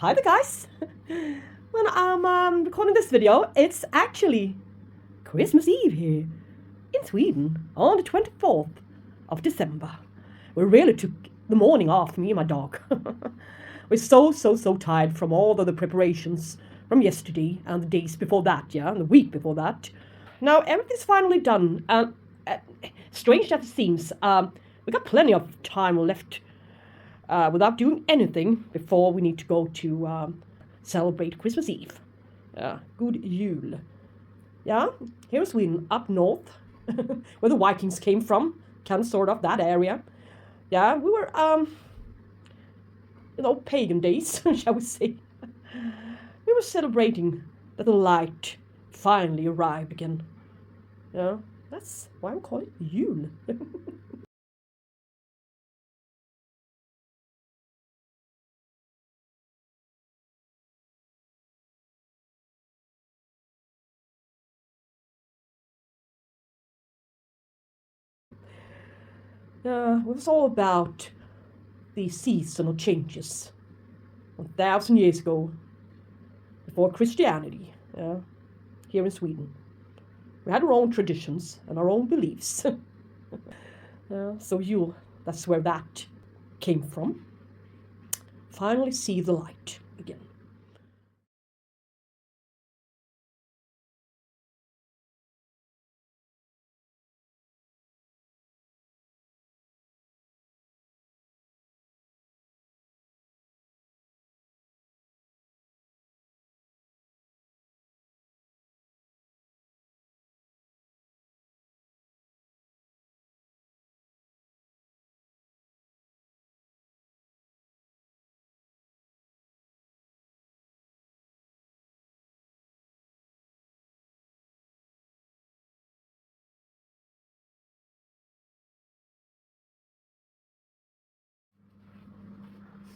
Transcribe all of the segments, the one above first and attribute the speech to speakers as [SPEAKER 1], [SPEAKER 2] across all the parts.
[SPEAKER 1] Hi there guys! When I'm recording this video, it's actually Christmas Eve here in Sweden on the 24th of December. We really took the morning off, me and my dog. We're so tired from all of the preparations from yesterday and the days before that, and the week before that. Now everything's finally done, and strange as it seems, we got plenty of time left without doing anything before we need to go to celebrate Christmas Eve. Good Jul. Yeah, here in Sweden, up north, where the Vikings came from, kind of sort of that area. Yeah, we were, pagan days, shall we say. We were celebrating that the light finally arrived again. Yeah, that's why I'm calling it Jul. It was all about the seasonal changes 1,000 years ago, before Christianity, here in Sweden. We had our own traditions and our own beliefs. So that's where that came from. Finally see the light again.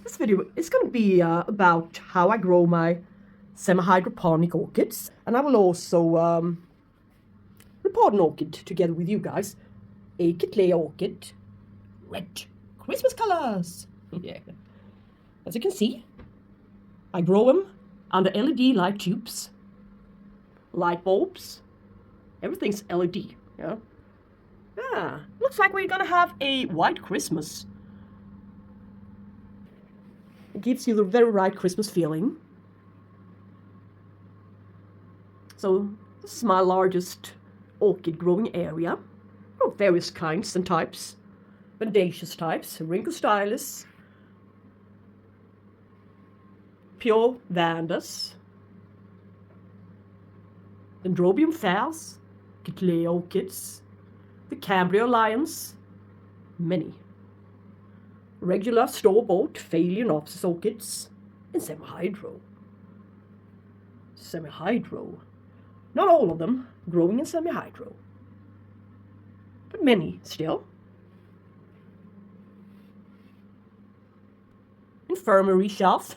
[SPEAKER 1] This video is going to be about how I grow my semi-hydroponic orchids, and I will also report an orchid together with you guys. A Cattleya orchid, red Christmas colors. Yeah. As you can see, I grow them under LED light tubes, light bulbs, everything's LED. Looks like we're gonna have a white Christmas. It gives you the very right Christmas feeling. So this is my largest orchid growing area. Oh, various kinds and types. Mendacious types, wrinkle stylus, pure vandas, dendrobium fairs, Cattleya orchids, the Cambria lions, many. Regular store-bought Phalaenopsis orchids, and semihydro. Semihydro. Not all of them growing in semihydro, but many still. Infirmary shelf.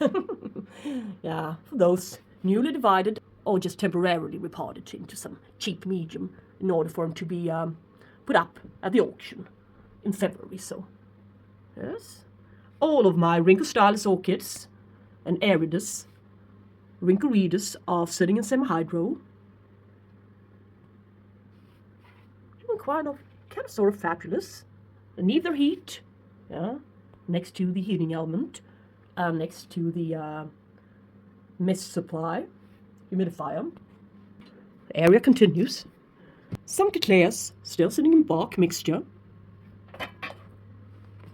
[SPEAKER 1] Yeah, for those newly divided or just temporarily repotted into some cheap medium in order for them to be put up at the auction in February. So, yes, all of my wrinkle stylus orchids and aridus, wrinkle readers are sitting in semihydro. Kind of sort of fabulous. They need their heat, next to the heating element, next to the mist supply, humidifier. The area continues. Some Cattleyas still sitting in bark mixture,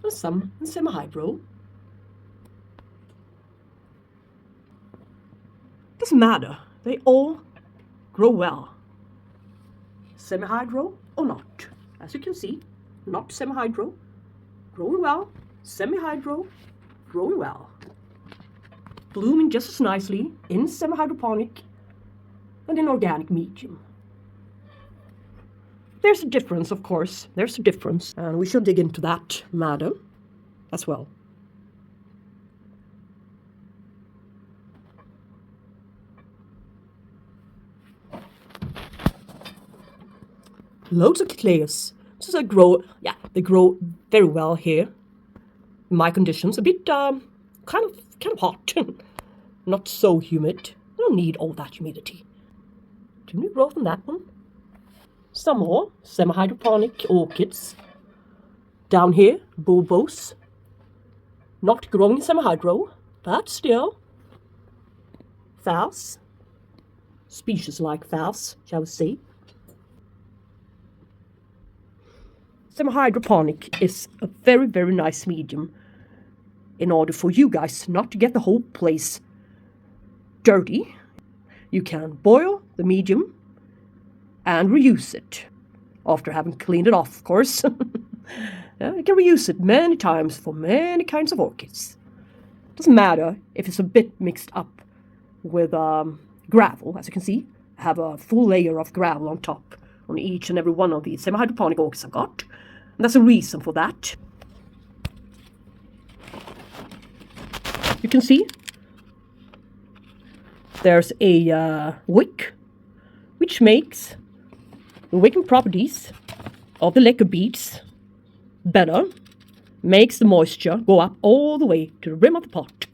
[SPEAKER 1] and some in semihydro. Doesn't matter, they all grow well. Semihydro or not. As you can see, not semihydro, growing well, semihydro, growing well. Blooming just as nicely in semihydroponic and in organic medium. There's a difference, of course, there's a difference, and we shall dig into that matter as well. Loads of Cattleyas. So they grow very well here. In my conditions, a bit kind of hot. not so humid. I don't need all that humidity. Too new growth on that one. Some more semi-hydroponic orchids. Down here, bulbos. Not growing in semi-hydro, but still. Vise. Species like vise, shall we say. Semihydroponic is a very, very nice medium in order for you guys not to get the whole place dirty. You can boil the medium and reuse it after having cleaned it off, of course. You can reuse it many times for many kinds of orchids. Doesn't matter if it's a bit mixed up with gravel. As you can see, I have a full layer of gravel on top on each and every one of these semi-hydroponic orchids I've got. And there's a reason for that. You can see there's a wick, which makes the wicking properties of the Lector Beads better, makes the moisture go up all the way to the rim of the pot,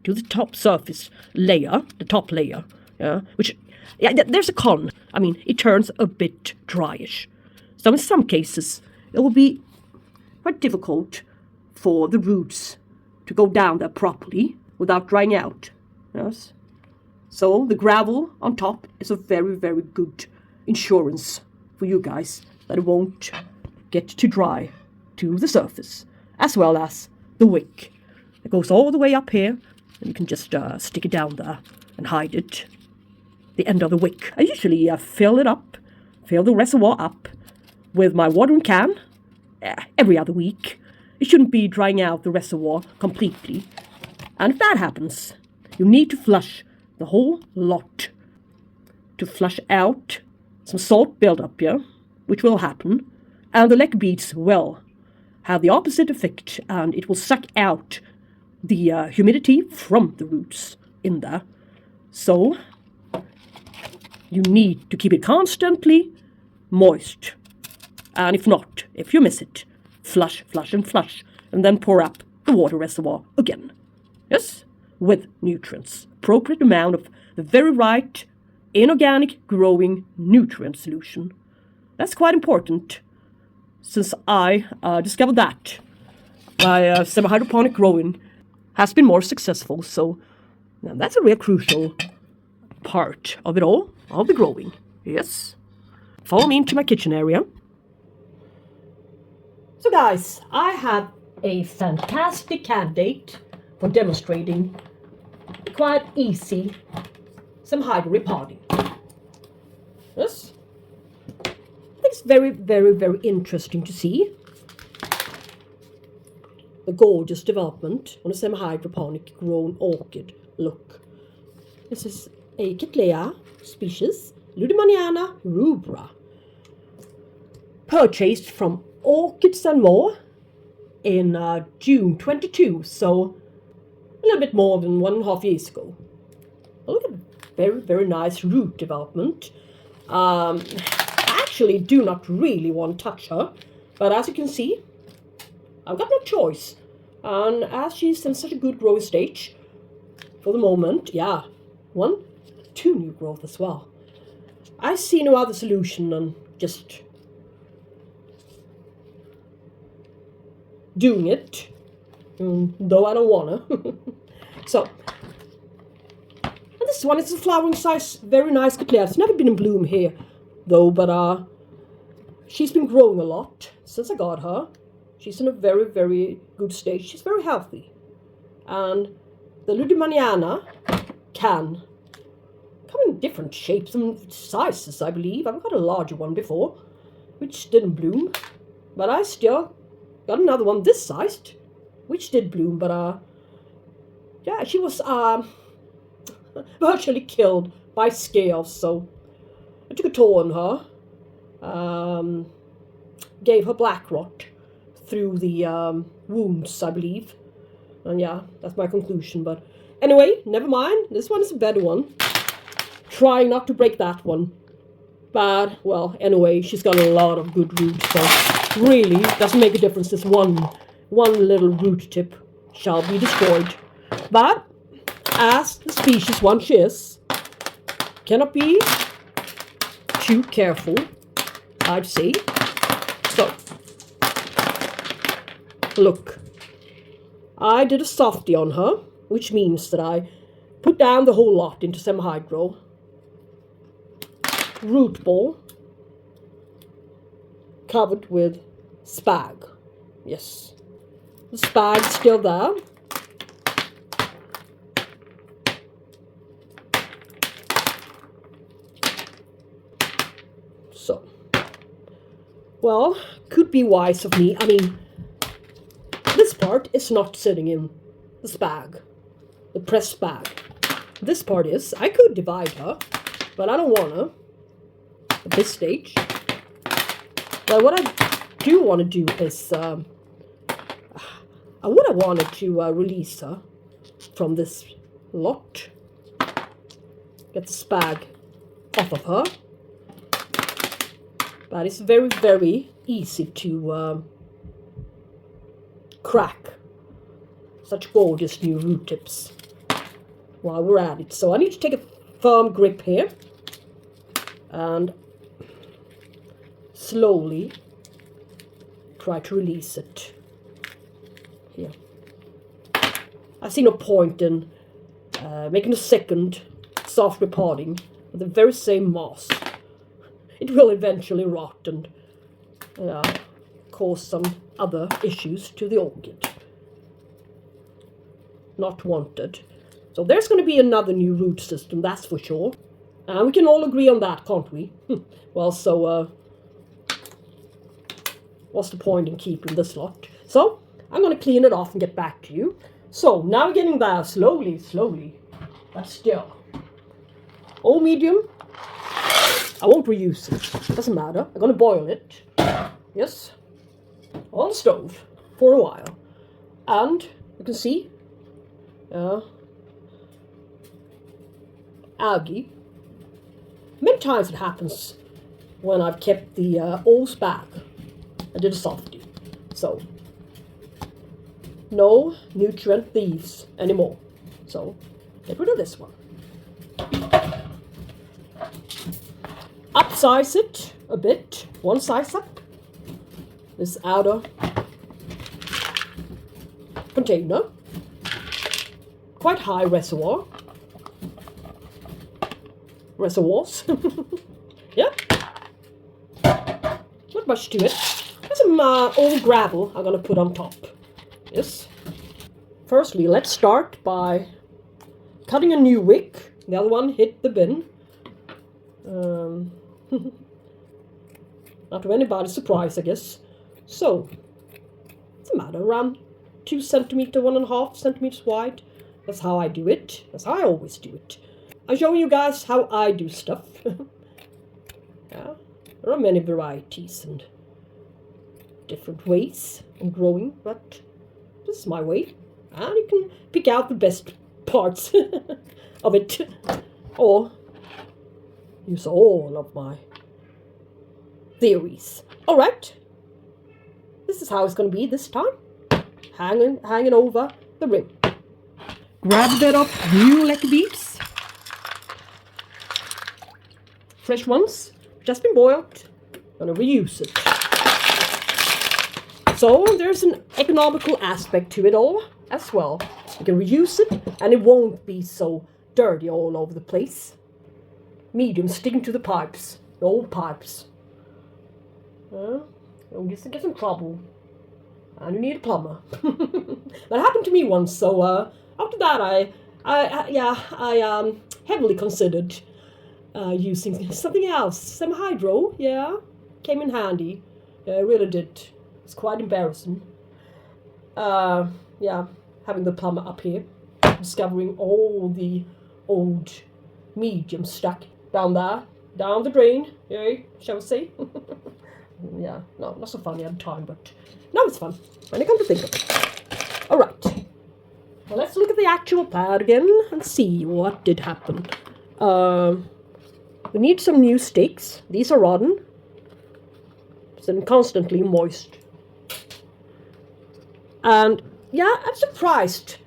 [SPEAKER 1] to the top surface layer, the top layer, which, there's a con. I mean, it turns a bit dryish. So in some cases, it will be quite difficult for the roots to go down there properly without drying out. Yes. So the gravel on top is a very, very good insurance for you guys that it won't get too dry to the surface, as well as the wick. It goes all the way up here, and you can just stick it down there and hide it. The end of the wick. I usually fill the reservoir up with my watering can every other week. It shouldn't be drying out the reservoir completely. And if that happens, you need to flush the whole lot to flush out some salt buildup here, which will happen. And the Lector Beads will have the opposite effect, and it will suck out the humidity from the roots in there. So you need to keep it constantly moist. And if you miss it, flush, and then pour up the water reservoir again. Yes, with nutrients. Appropriate amount of the very right inorganic growing nutrient solution. That's quite important, since I discovered that my semi-hydroponic growing has been more successful. So that's a real crucial part of it all, of the growing. Yes. Follow me into my kitchen area. So guys, I have a fantastic candidate for demonstrating quite easy semihydro repotting. Yes. I think it's very, very, very interesting to see the gorgeous development on a semihydroponic grown orchid. Look, this is a Cattleya species, Luedemanniana Rubra, purchased from Orchids and More in June 22, so a little bit more than 1.5 years ago. Look at very, very nice root development. I actually do not really want to touch her, but as you can see, I've got no choice. And as she's in such a good growing stage for the moment, 2 new growth as well. I see no other solution than just doing it, though I don't wanna. So, and this one is a flowering size, very nice Cattleya. It's never been in bloom here, though, but she's been growing a lot since I got her. She's in a very, very good stage. She's very healthy. And the Luedemanniana can come in different shapes and sizes, I believe. I've got a larger one before, which didn't bloom. But I still got another one this sized, which did bloom. But, she was virtually killed by scales. So I took a toll on her. Gave her black rot through the wounds, I believe. And that's my conclusion. But anyway, never mind. This one is a better one. Trying not to break that one. But, well, anyway, she's got a lot of good roots. So really, doesn't make a difference. This one little root tip shall be destroyed. But as the species one she is, cannot be too careful, I'd say. So, look, I did a softie on her, which means that I put down the whole lot into semihydro, root ball, covered with spag. Yes, the spag's still there. So, well, could be wise of me. I mean, this part is not sitting in the spag, the pressed spag. This part is. I could divide her, but I don't want to at this stage. But what I do want to do is, I would have wanted to release her from this lot. Get the spag off of her. But it's very, very easy to crack such gorgeous new root tips while we're at it. So I need to take a firm grip here and slowly try to release it. Here. I see no point in making a second soft repotting with the very same moss. It will eventually rot and cause some other issues to the orchid. Not wanted. So there's going to be another new root system, that's for sure. And we can all agree on that, can't we? Well, so what's the point in keeping this lot? So I'm going to clean it off and get back to you. So now we're getting there slowly, but still. All medium. I won't reuse it. Doesn't matter. I'm going to boil it. Yes. On the stove for a while. And you can see algae. Many times it happens when I've kept the old spag. I did a softie. So, no nutrient thieves anymore. So, get rid of this one. Upsize it a bit. One size up. This outer container. Quite high reservoirs. Yeah. Not much to it. There's some old gravel I'm going to put on top. Yes. Firstly, let's start by cutting a new wick. The other one hit the bin. Not to anybody's surprise, I guess. So, it's a matter around 2 centimeters, 1.5 centimeters wide. That's how I do it. That's how I always do it. I'm showing you guys how I do stuff. Yeah, there are many varieties and different ways of growing, but this is my way. And you can pick out the best parts of it, or use all of my theories. All right, this is how it's going to be this time. Hanging over the rim. Grab a bit of new Lector Beads. Fresh ones, just been boiled. Gonna reuse it. So there's an economical aspect to it all as well. You can reuse it and it won't be so dirty all over the place. Medium sticking to the pipes, the old pipes. Don't get in trouble. And you need a plumber. That happened to me once, so after that I heavily considered using something else. Semihydro, yeah, came in handy. Yeah, it really did. It's quite embarrassing. Yeah, having the plumber up here, discovering all the old medium stuck down there, down the drain, yeah, shall we say? Yeah, no, not so funny at the time, but now it's fun when I come to think of it. All right, well, let's look at the actual pad again and see what did happen. We need some new stakes. These are rotten. It's constantly moist. And yeah, I'm surprised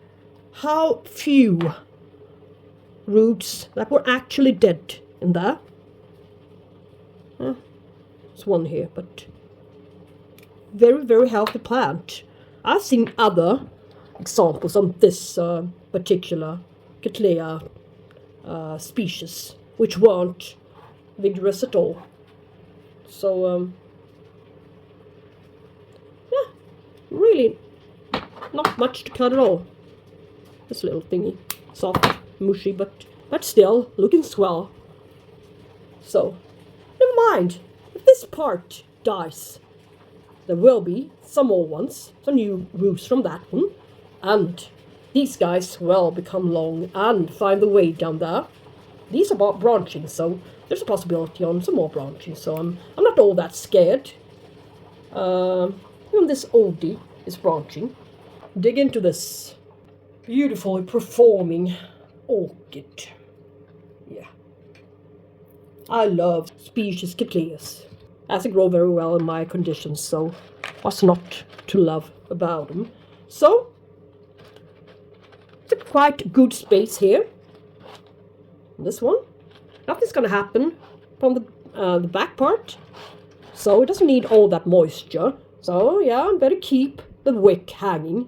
[SPEAKER 1] how few roots that were actually dead in there. There's one here, but very, very healthy plant. I've seen other examples of this particular Cattleya species, which weren't vigorous at all. So, yeah, really not much to cut at all. This little thingy, soft, mushy, but still looking swell. So, never mind. If this part dies, there will be some more ones, some new roots from that one, and these guys will become long and find the way down there. These are about branching, so there's a possibility on some more branching, so I'm not all that scared. Even this oldie is branching. Dig into this beautifully performing orchid. Yeah. I love species Cattleyas, as they grow very well in my conditions, so what's not to love about them? So, it's a quite good space here. This one, nothing's gonna happen from the back part, so it doesn't need all that moisture. So yeah, I better keep the wick hanging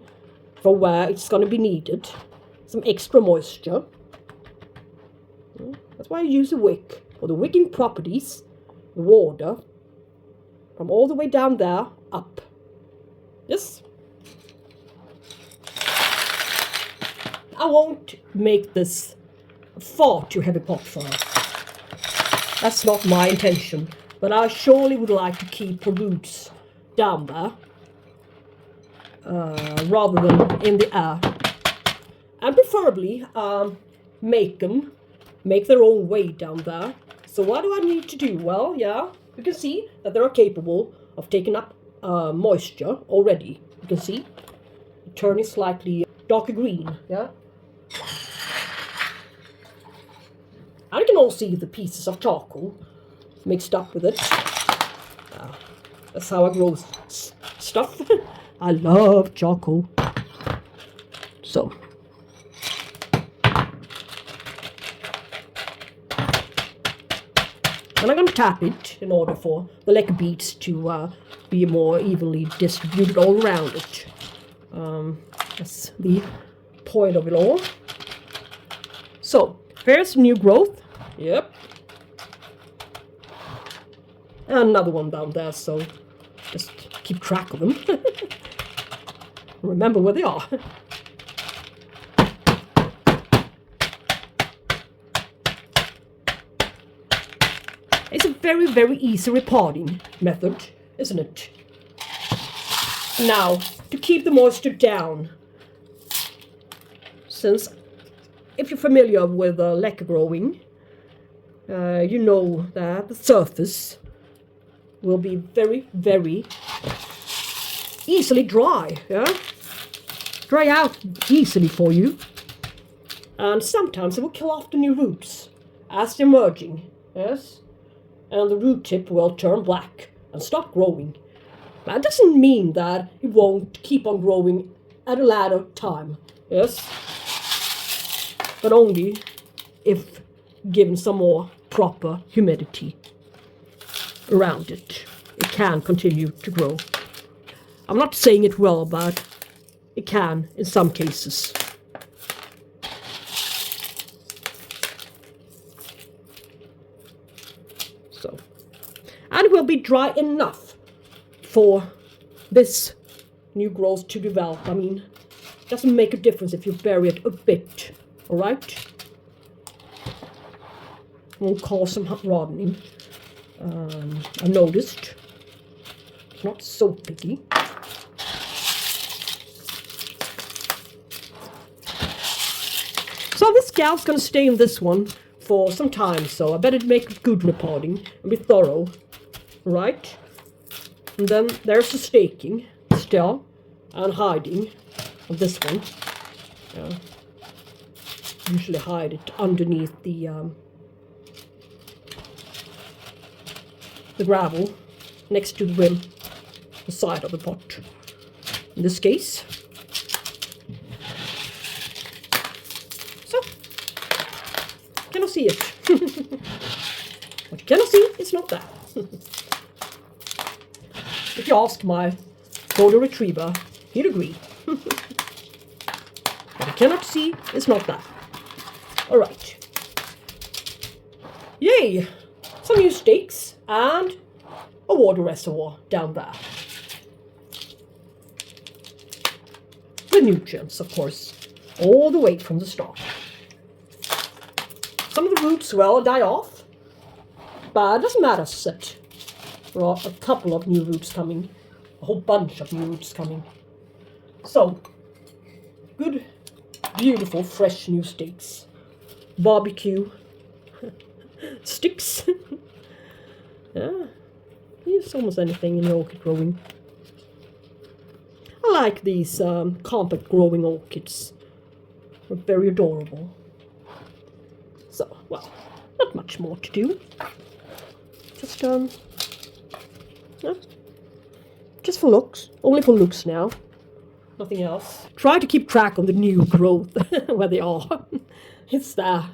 [SPEAKER 1] for where it's gonna be needed. Some extra moisture. That's why I use a wick, for the wicking properties, the water from all the way down there up. Yes. I won't make this a far too heavy pot for us. That's not my intention, but I surely would like to keep the roots down there rather than in the air, and preferably make their own way down there. So what do I need to do? Well, yeah, you can see that they are capable of taking up moisture already. You can see it turning slightly darker green. Yeah. And you can all see the pieces of charcoal mixed up with it. That's how I grow stuff. I love charcoal. So. And I'm going to tap it in order for the Lector Beads to be more evenly distributed all around it. That's the point of it all. So, here's new growth. Yep. And another one down there, so just keep track of them. Remember where they are. It's a very, very easy repotting method, isn't it? Now, to keep the moisture down, since if you're familiar with Lector growing, you know that the surface will be very, very easily dry, yeah? Dry out easily for you. And sometimes it will kill off the new roots as they're emerging, yes? And the root tip will turn black and stop growing. That doesn't mean that it won't keep on growing at a later time, yes? But only if given some more proper humidity around it. It can continue to grow. I'm not saying it will, but it can in some cases. So, and it will be dry enough for this new growth to develop. I mean, it doesn't make a difference if you bury it a bit, all right? Won't cause some hardening. I noticed. It's not so picky. So this gal's going to stay in this one for some time, so I better make good repotting and be thorough, right? And then there's the staking still and hiding of this one. Usually hide it underneath the gravel next to the rim, the side of the pot. In this case. So, see it. What you cannot see is not there. If you ask my golden retriever, he'd agree. What you cannot see is not there. Alright. Yay! Some new stakes and a water reservoir down there. With nutrients, of course, all the way from the start. Some of the roots will die off, but it doesn't matter, as I said. There are a couple of new roots coming, a whole bunch of new roots coming. So, good, beautiful, fresh new stakes. Barbecue sticks. Yeah, use almost anything in orchid growing. I like these compact growing orchids. They're very adorable. So, well, not much more to do. Just for looks. Only for looks now. Nothing else. Try to keep track of the new growth, where they are. It's the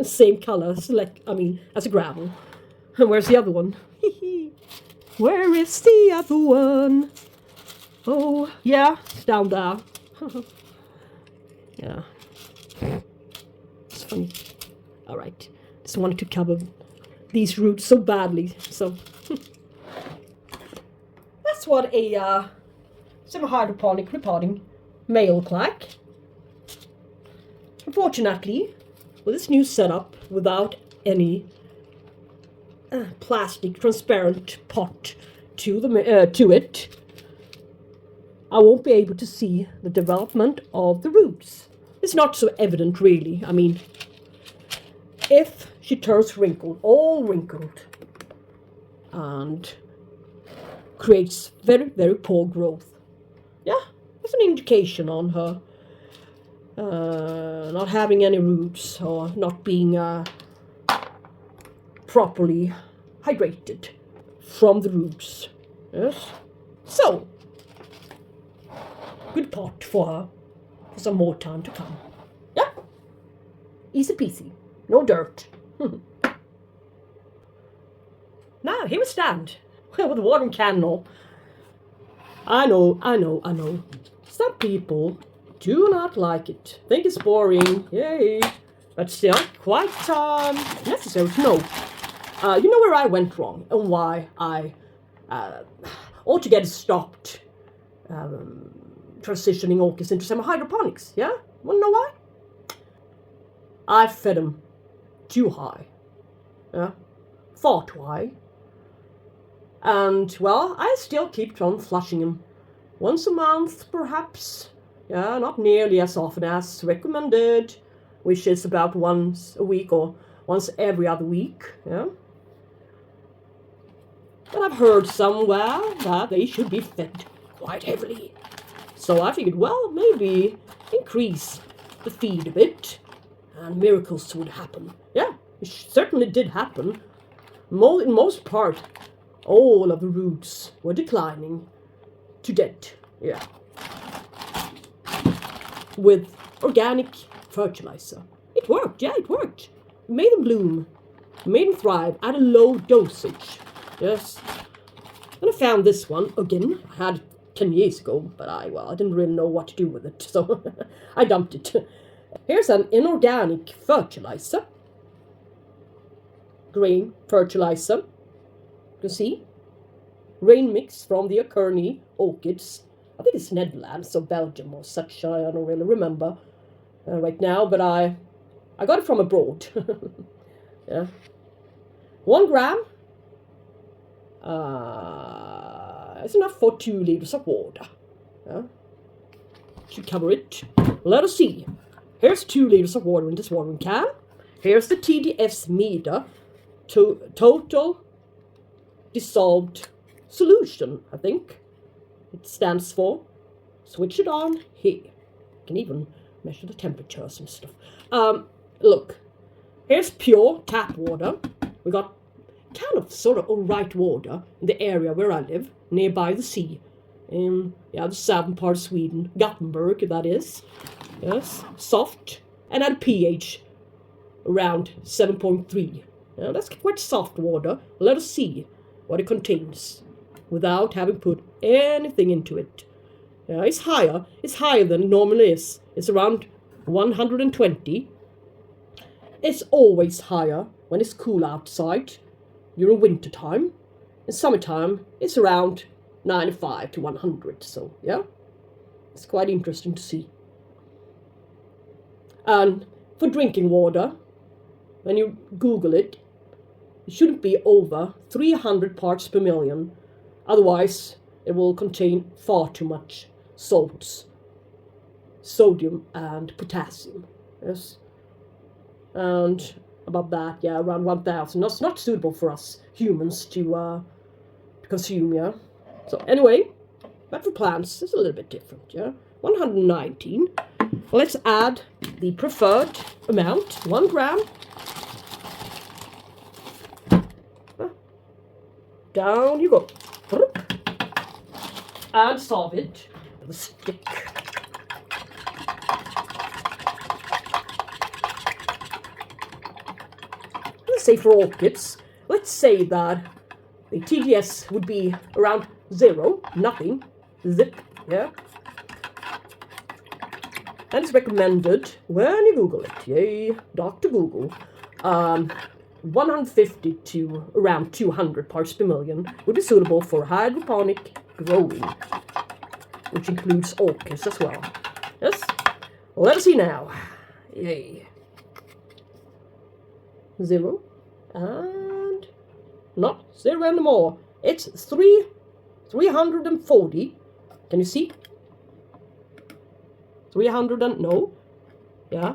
[SPEAKER 1] same color as, as a gravel. And where's the other one? Where is the other one? Oh, yeah, it's down there. Yeah. It's funny. Alright. Just wanted to cover these roots so badly, so. That's what a semihydroponic repotting may look like. Unfortunately, with this new setup, without any plastic transparent pot to it, I won't be able to see the development of the roots. It's not so evident, really. I mean, if she turns wrinkled, all wrinkled, and creates very, very poor growth, yeah, that's an indication on her not having any roots or not being properly hydrated from the roots. Yes. So, good pot for her for some more time to come. Yeah. Easy peasy. No dirt. Now, here we stand. With a watering can and all. I know. Some people do not like it. Think it's boring. Yay. But still, quite necessary to know. You know where I went wrong and why I altogether stopped transitioning orchids into semihydroponics, yeah? Wanna know why? I fed them too high, yeah? Far too high. And, well, I still keep on flushing them. Once a month, perhaps. Yeah, not nearly as often as recommended, which is about once a week or once every other week, yeah? But I've heard somewhere that they should be fed quite heavily. So I figured, well, maybe increase the feed a bit and miracles would happen. Yeah, it certainly did happen. In most part, all of the roots were declining to dead. Yeah. With organic fertilizer. It worked, yeah, it worked. It made them bloom. It made them thrive at a low dosage. Yes. And I found this one again. I had it 10 years ago, but I didn't really know what to do with it, so I dumped it. Here's an inorganic fertilizer. Grain fertilizer. You can see. Grain mix from the Orchideen orchids. I think it's Netherlands or Belgium or such. I don't really remember right now, but I got it from abroad. Yeah. 1 gram. It's enough for 2 liters of water. Yeah. Should cover it. Let us see. Here's 2 liters of water in this watering can. Here's the TDS meter. Total dissolved solution, I think it stands for. Switch it on here. You can even measure the temperatures and stuff. Look. Here's pure tap water. We got kind of sort of alright water in the area where I live, nearby the sea. In the southern part of Sweden, Gothenburg, that is. Yes, soft, and at a pH around 7.3. Now that's quite soft water. Let us see what it contains without having put anything into it. It's higher than it normally is. It's around 120. It's always higher when it's cool outside during winter time. In summertime, it's around 95 to 100. So, yeah, it's quite interesting to see. And for drinking water, when you Google it, it shouldn't be over 300 parts per million. Otherwise, it will contain far too much salts, sodium and potassium. Yes. And above that, yeah, around 1,000. That's not suitable for us humans to consume, yeah. So anyway, but for plants, it's a little bit different, yeah. 119. Let's add the preferred amount, 1 gram. Down you go. And solve it with a stick. Let's say for orchids, let's say that the TDS would be around 0, nothing, zip, yeah. And it's recommended when you Google it, yay, Dr. Google, 150 to around 200 parts per million would be suitable for hydroponic growing, which includes orchids as well. Yes, let us see now. Yay. 0 and not 0 anymore. It's 340. Can you see? 300 and no, yeah.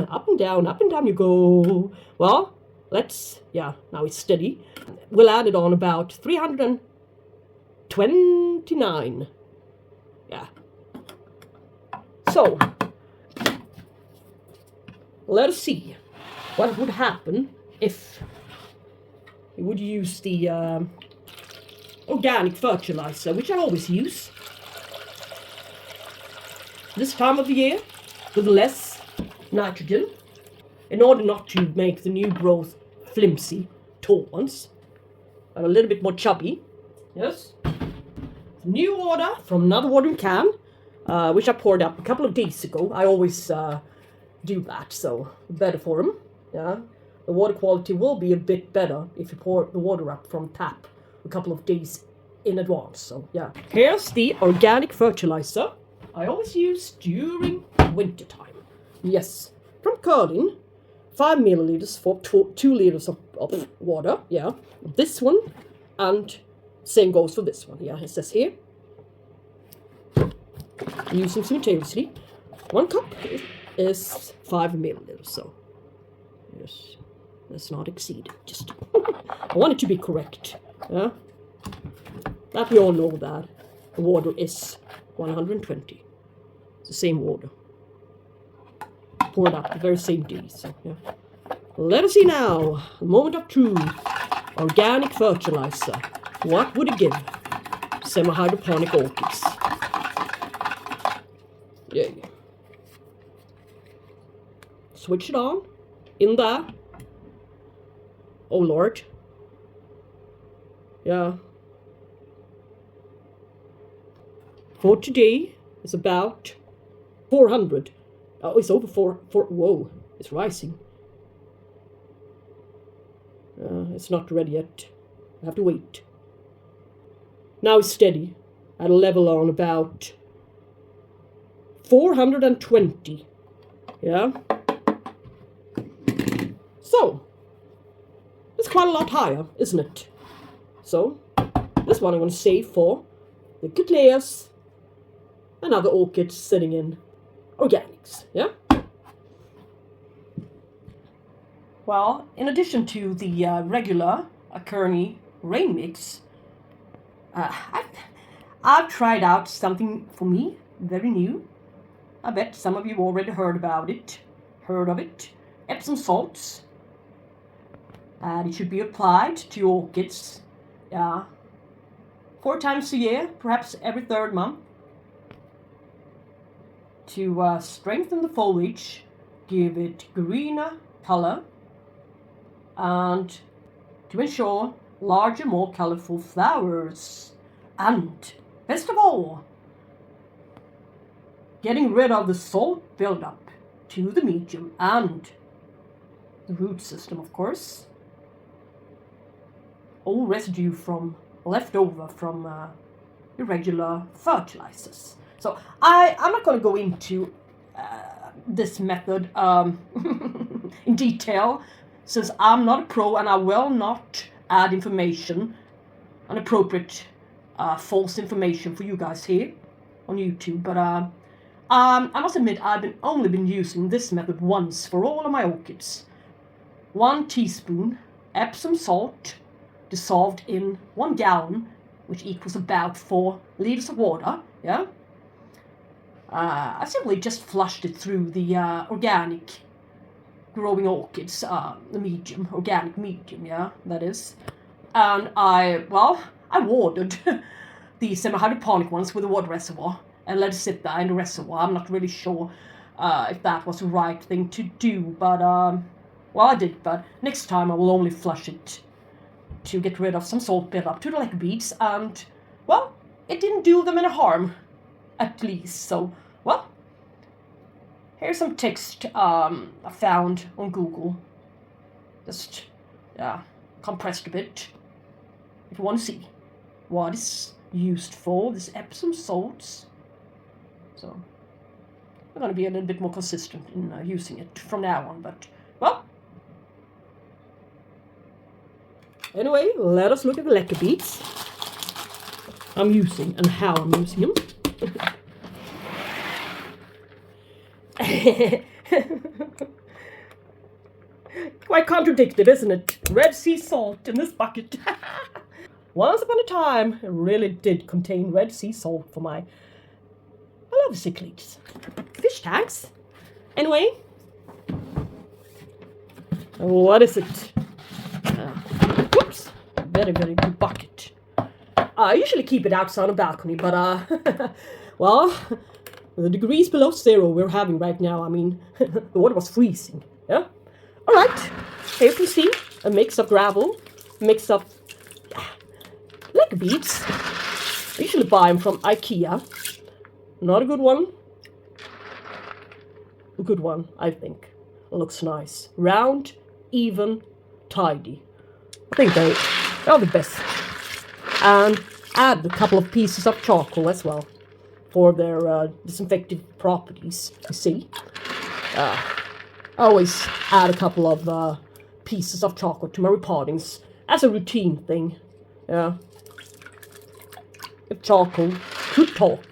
[SPEAKER 1] Up and down you go. Well, let's, yeah, now it's steady. We'll add it on about 329. Yeah. So, let us see what would happen if you would use the organic fertilizer, which I always use this time of the year, with less nitrogen, in order not to make the new growth flimsy, tall ones, but a little bit more chubby. Yes. New order from another watering can, which I poured up a couple of days ago. I always do that, so better for them. Yeah, the water quality will be a bit better if you pour the water up from tap a couple of days in advance. So yeah, here's the organic fertilizer I always use during winter time. Yes, from Curlin, 5 milliliters for 2 liters of water. Yeah, this one, and same goes for this one. Yeah, it says here, use them simultaneously. 1 cup is 5 milliliters. So yes, let's not exceed it. Just I want it to be correct. Yeah, that we all know that the water is 120. It's the same water. Poured up the very same day. So yeah. Let us see now. A moment of truth. Organic fertilizer. What would it give? Semi-hydroponic orchids. Yay. Switch it on. In there. Oh Lord. Yeah. For today, it's about 400. Oh, it's over 4. Whoa, it's rising. It's not ready yet. I have to wait. Now it's steady at a level on about 420. Yeah. So, it's quite a lot higher, isn't it? So, this one I'm going to save for the Cattleyas and other orchids sitting in organics. Yeah. Well, in addition to the regular Kearney rain mix, I've tried out something for me very new. I bet some of you already heard of it. Epsom salts. And it should be applied to your orchids 4 times a year, perhaps every 3rd month, to strengthen the foliage, give it greener, color and to ensure larger, more colorful flowers. And best of all, getting rid of the salt buildup to the medium and the root system, of course. All residue left over from irregular fertilizers. So I'm not going to go into this method in detail, since I'm not a pro and I will not add information, inappropriate false information for you guys here on YouTube. But I must admit I've only been using this method once for all of my orchids. 1 teaspoon Epsom salt dissolved in 1 gallon, which equals about 4 liters of water. Yeah. I simply just flushed it through the organic growing orchids, the medium, organic medium, yeah, that is. And I watered the semihydroponic ones with a water reservoir and let it sit there in the reservoir. I'm not really sure if that was the right thing to do, but, I did, but next time I will only flush it to get rid of some salt buildup to the Lector Beads, and, well, it didn't do them any harm, at least. So, well, here's some text I found on Google, just, compressed a bit, if you want to see what it's used for, this Epsom salts. So, I'm going to be a little bit more consistent in using it from now on, but, well, anyway, let us look at the Lector Beads I'm using and how I'm using them. Quite contradicted, isn't it? Red sea salt in this bucket. Once upon a time, it really did contain red sea salt for my beloved cichlids. Fish tanks. Anyway, what is it? Whoops, very, very good bucket. I usually keep it outside on the balcony, but well, the degrees below 0 we're having right now, I mean, the water was freezing, yeah? All right, here you can see a mix of gravel, a mix of Lector Beads. I usually buy them from IKEA. Not a good one. A good one, I think. It looks nice. Round, even, tidy. I think they are the best. And add a couple of pieces of charcoal as well for their disinfective properties, you see. I always add a couple of pieces of charcoal to my repottings as a routine thing. Yeah. If charcoal could talk.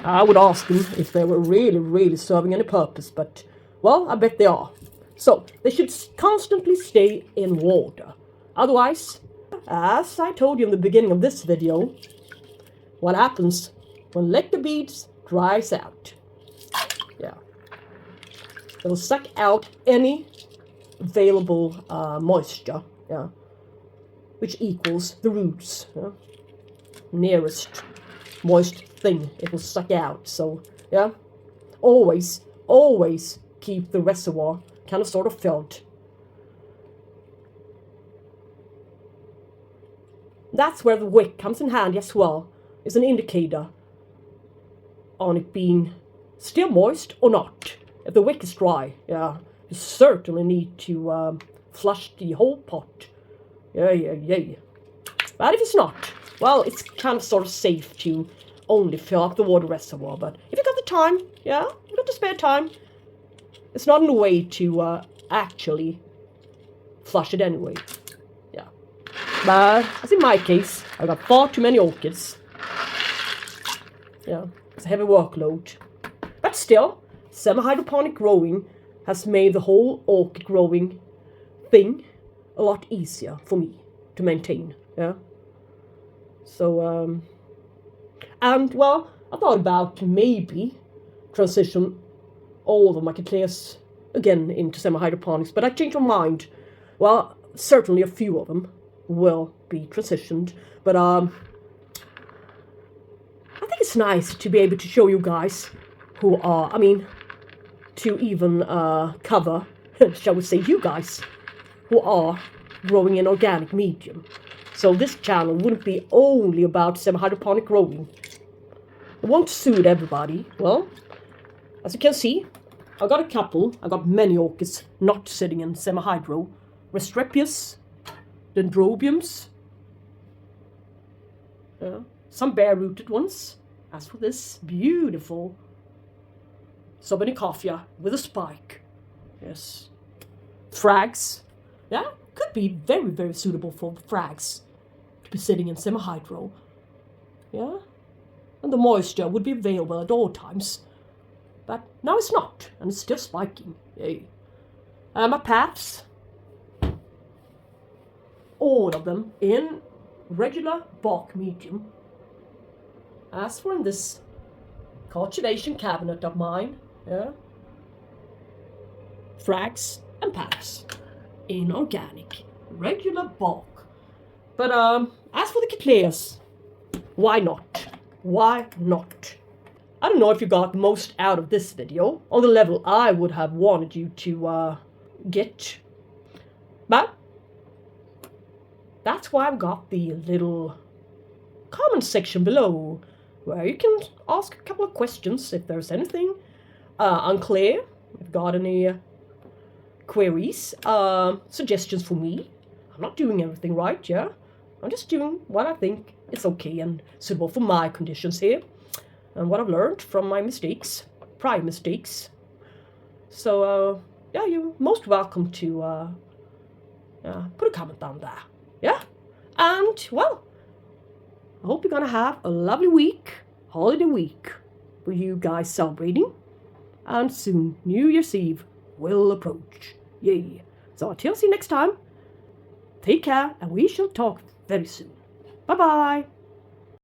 [SPEAKER 1] I would ask them if they were really, really serving any purpose, but, well, I bet they are. So, they should constantly stay in water. Otherwise, as I told you in the beginning of this video, what happens when Lector Beads dries out? Yeah. It will suck out any available moisture, yeah, which equals the roots, yeah? Nearest moist thing it will suck out. So, yeah, always keep the reservoir kind of sort of filled. That's where the wick comes in handy as well. It's an indicator on it being still moist or not. If the wick is dry, yeah, you certainly need to flush the whole pot. Yeah. But if it's not, well, it's kind of sort of safe to only fill up the water reservoir. But if you got the time, yeah, you got the spare time, it's not in a way to actually flush it anyway. Yeah. But as in my case, I got far too many orchids. Yeah, it's a heavy workload. But still, semi-hydroponic growing has made the whole orchid growing thing a lot easier for me to maintain. Yeah. So, and well, I thought about maybe transition all of my Cattleyas again into semi-hydroponics, but I changed my mind. Well, certainly a few of them will be transitioned, but I think it's nice to be able to show you guys who are, I mean, to even cover, shall we say, you guys who are growing in organic medium. So this channel wouldn't be only about semi-hydroponic growing. It won't suit everybody. Well, as you can see, I got many orchids not sitting in semi-hydro. Restrepius, dendrobiums, some bare-rooted ones. As for this beautiful Sobanicophia with a spike. Yes. Frags. Yeah, could be very, very suitable for frags to be sitting in semi-hydro. Yeah. And the moisture would be available at all times. But now it's not, and it's still spiking. Yay. My paths, all of them in regular bark medium. As for in this cultivation cabinet of mine, frags and paths in organic, regular bark. But as for the Cattleyas, why not? Why not? I don't know if you got most out of this video on the level I would have wanted you to get. But that's why I've got the little comment section below where you can ask a couple of questions if there's anything unclear, if you've got any queries, suggestions for me. I'm not doing everything right, yeah? I'm just doing what I think is okay and suitable for my conditions here. And what I've learned from my mistakes, prior mistakes. So, yeah, you're most welcome to put a comment down there. Yeah? And, well, I hope you're gonna have a lovely week, holiday week, for you guys celebrating. And soon, New Year's Eve will approach. Yay. So until see you next time, take care, and we shall talk very soon. Bye-bye.